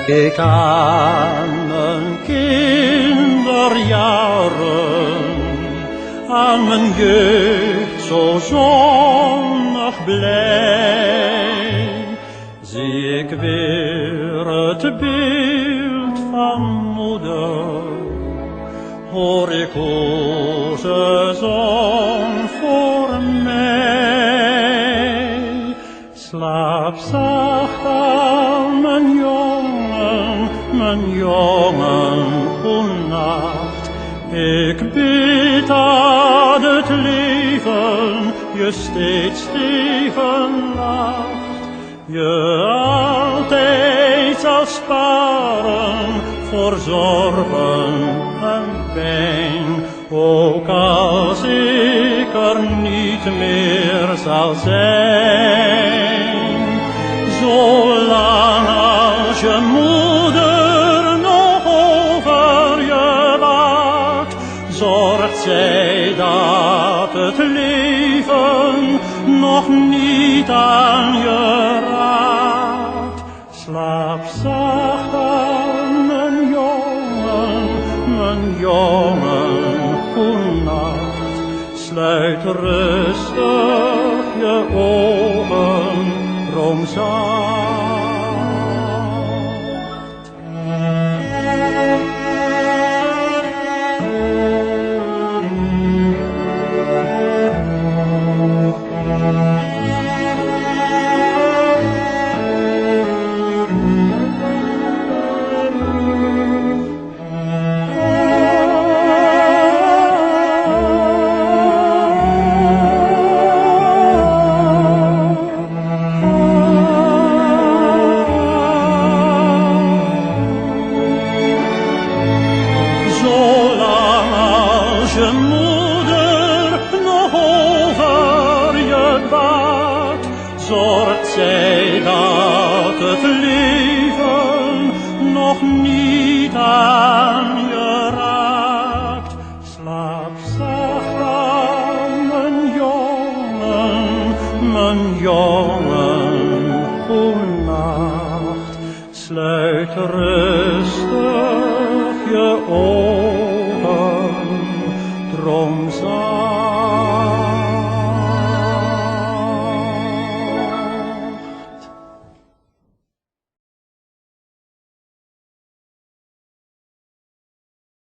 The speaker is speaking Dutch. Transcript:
Denk ik aan mijn kinderjaren, aan mijn jeugd zo zonnig blij, zie ik weer het beeld van moeder, hoor ik hoe ze zong voor mij. Slaap zacht aan mijn jongen, goenacht. Ik bid dat het leven je steeds tegenlacht, je altijd zal sparen voor zorgen en pijn, ook als ik er niet meer zal zijn. Zolang als je moeder nog over je waakt, zorgt zij dat het leven nog niet aan je raakt. Slaap zacht aan mijn jongen, goenacht. Sluit rustig je ogen, droom zacht. Je moeder nog over je waakt, zorgt zij dat het leven nog niet aan je raakt. Slaap zacht aan mijn jongen, goenacht. Sluit